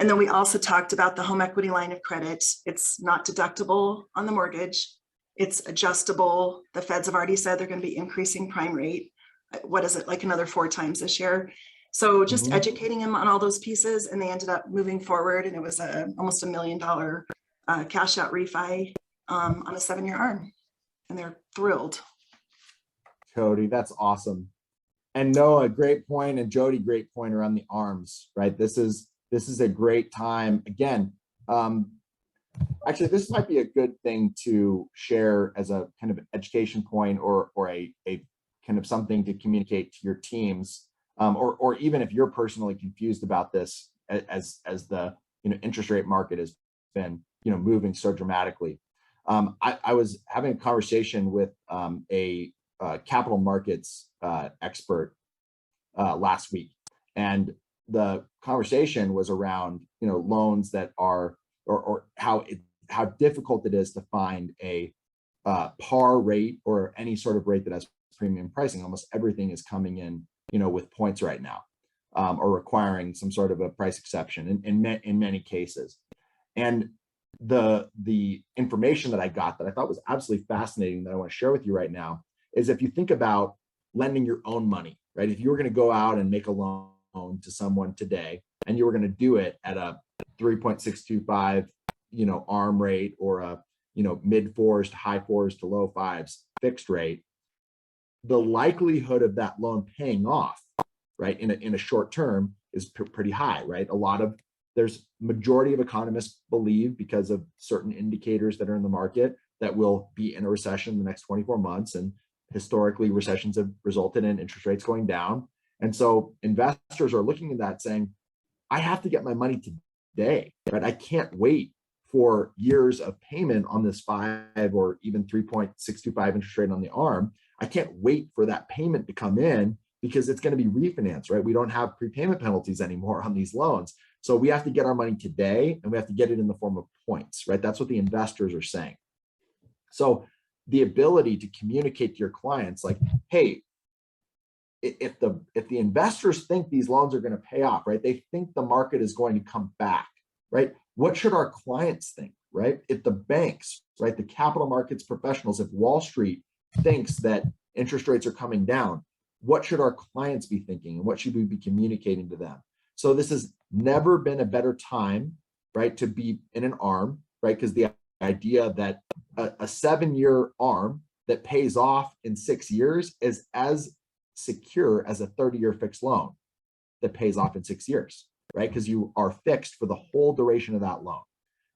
And then we also talked about the home equity line of credit. It's not deductible on the mortgage. It's adjustable. The feds have already said they're going to be increasing prime rate. What is it, like another 4 times this year? So just Mhm. educating them on all those pieces, and they ended up moving forward, and it was almost $1 million cash out refi on a 7-year ARM, and they're thrilled. Cody, that's awesome. And Noah, great point, and Jody, great point around the arms, right? This is a great time. Again, actually, this might be a good thing to share as a kind of education point or a kind of something to communicate to your teams, or even if you're personally confused about this as the interest rate market has been moving so dramatically. I was having a conversation with a capital markets expert last week, and the conversation was around loans that are or how difficult it is to find a par rate or any sort of rate that has premium pricing. Almost everything is coming in with points right now, or requiring some sort of a price exception in many cases. And the information that I got that I thought was absolutely fascinating that I want to share with you right now is, if you think about lending your own money, right? If you were going to go out and make a loan to someone today, and you were going to do it at a 3.625 ARM rate, or a mid 4s to high 4s to low 5s fixed rate, the likelihood of that loan paying off, right, in a short term is pretty high, right? There's majority of economists believe, because of certain indicators that are in the market, that we'll be in a recession in the next 24 months. And historically, recessions have resulted in interest rates going down. And so investors are looking at that saying, I have to get my money today, right? I can't wait for years of payment on this 5 or even 3.625 interest rate on the ARM. I can't wait for that payment to come in, because it's going to be refinanced, right? We don't have prepayment penalties anymore on these loans. So we have to get our money today, and we have to get it in the form of points, right? That's what the investors are saying. So the ability to communicate to your clients like, hey, if the investors think these loans are going to pay off, right? They think the market is going to come back, right? What should our clients think, right? If the banks, right, the capital markets professionals, if Wall Street thinks that interest rates are coming down, what should our clients be thinking, and what should we be communicating to them? So this has never been a better time, right, to be in an ARM, right? Because the idea that a 7-year ARM that pays off in 6 years is as secure as a 30-year fixed loan that pays off in 6 years, right? Because you are fixed for the whole duration of that loan,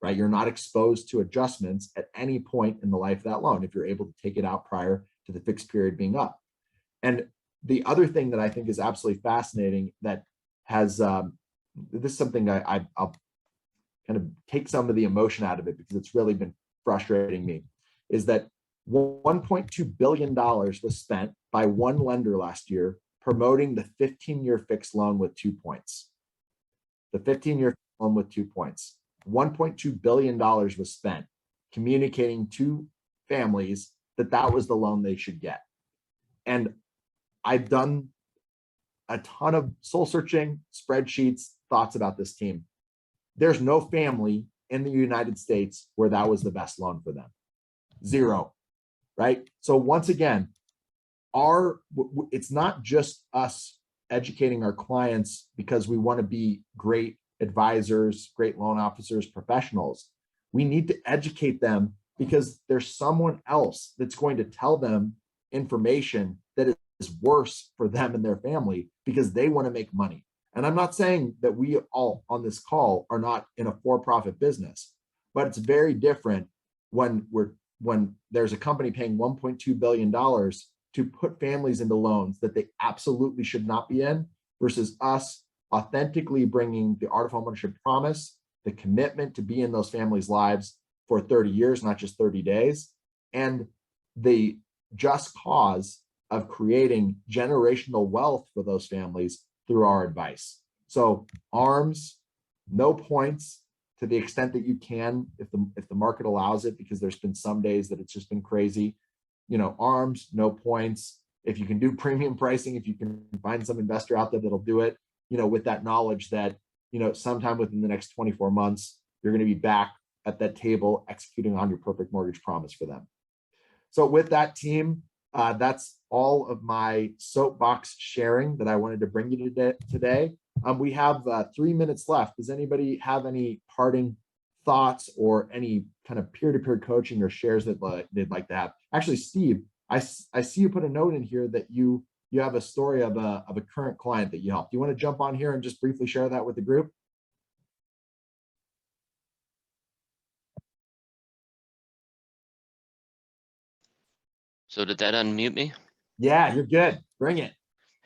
right? You're not exposed to adjustments at any point in the life of that loan if you're able to take it out prior to the fixed period being up. And the other thing that I think is absolutely fascinating that has, this is something I'll kind of take some of the emotion out of it, because it's really been frustrating me, is that $1.2 billion was spent by one lender last year promoting the 15-year fixed loan with 2 points. The 15-year loan with 2 points. $1.2 billion was spent communicating to families that that was the loan they should get. And I've done a ton of soul searching, spreadsheets, thoughts about this team. There's no family in the United States where that was the best loan for them. Zero, right? So once again, it's not just us educating our clients because we want to be great advisors, great loan officers, professionals. We need to educate them because there's someone else that's going to tell them information that is worse for them and their family because they want to make money. And I'm not saying that we all on this call are not in a for-profit business, but it's very different when there's a company paying $1.2 billion to put families into loans that they absolutely should not be in, versus us authentically bringing the art of homeownership promise, the commitment to be in those families' lives for 30 years, not just 30 days, and the just cause of creating generational wealth for those families through our advice. So ARMs, no points to the extent that you can, if the market allows it, because there's been some days that it's just been crazy. ARMs, no points. If you can do premium pricing, if you can find some investor out there that'll do it, with that knowledge that, sometime within the next 24 months, you're going to be back at that table executing on your perfect mortgage promise for them. So with that, team, that's all of my soapbox sharing that I wanted to bring you today. We have 3 minutes left. Does anybody have any parting thoughts or any kind of peer-to-peer coaching or shares that they'd like to have? Actually, Steve, I see you put a note in here that you have a story of a current client that you helped. Do you want to jump on here and just briefly share that with the group? So did that unmute me? Yeah, you're good. Bring it.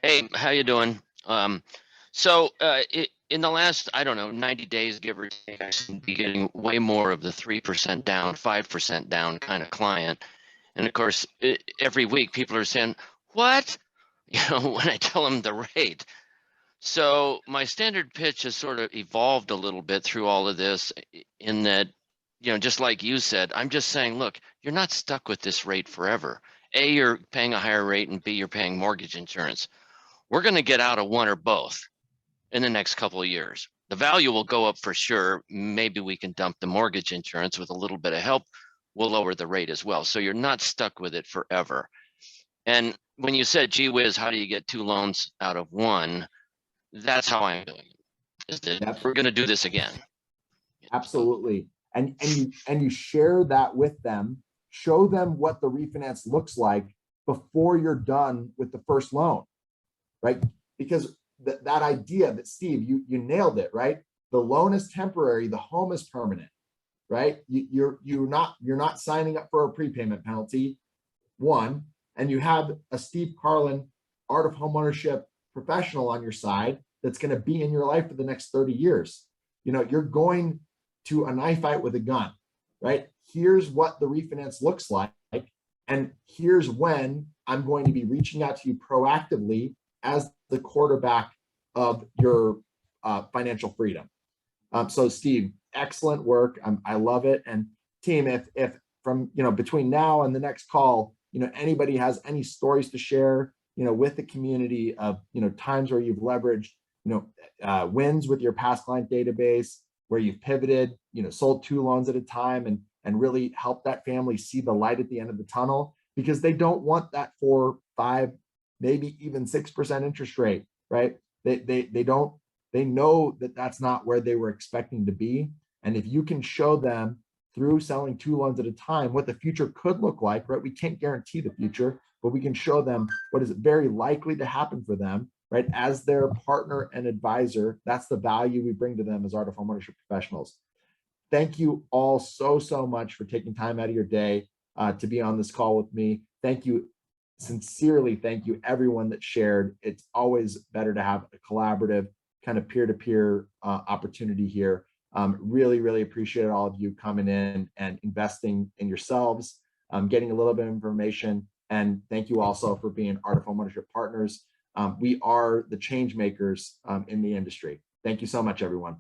Hey, how you doing? In the last, I don't know, 90 days, give or take, I seem to be getting way more of the 3% down, 5% down kind of client. And of course, every week people are saying, what? When I tell them the rate. So my standard pitch has sort of evolved a little bit through all of this in that, just like you said, I'm just saying, look, you're not stuck with this rate forever. A, you're paying a higher rate, and B, you're paying mortgage insurance. We're going to get out of one or both in the next couple of years. The value will go up for sure. Maybe we can dump the mortgage insurance with a little bit of help. We'll lower the rate as well. So you're not stuck with it forever. And when you said, gee whiz, how do you get 2 loans out of 1? That's how I'm doing it. Is that we're going to do this again. Absolutely. And you share that with them, show them what the refinance looks like before you're done with the first loan, right? Because that idea that, Steve, you nailed it, right? The loan is temporary, the home is permanent, right? You're not signing up for a prepayment penalty, one, and you have a Steve Carlin Art of Homeownership professional on your side that's going to be in your life for the next 30 years. You're going to a knife fight with a gun, right? Here's what the refinance looks like, and here's when I'm going to be reaching out to you proactively as the quarterback of your financial freedom. So Steve, excellent work. I love it. And team, if from, between now and the next call, anybody has any stories to share, with the community of, times where you've leveraged, wins with your past client database, where you've pivoted, sold 2 loans at a time and really helped that family see the light at the end of the tunnel, because they don't want that 4, 5, maybe even 6% interest rate, right? They know that that's not where they were expecting to be. And if you can show them through selling 2 loans at a time what the future could look like, right? We can't guarantee the future, but we can show them what is very likely to happen for them, right? As their partner and advisor. That's the value we bring to them as Art of Homeownership professionals. Thank you all so much for taking time out of your day to be on this call with me. Thank you. Sincerely, thank you everyone that shared. It's always better to have a collaborative kind of peer-to-peer opportunity here. Really appreciate all of you coming in and investing in yourselves, getting a little bit of information. And thank you also for being Art of Homeownership partners. We are the change makers in the industry. Thank you so much, everyone.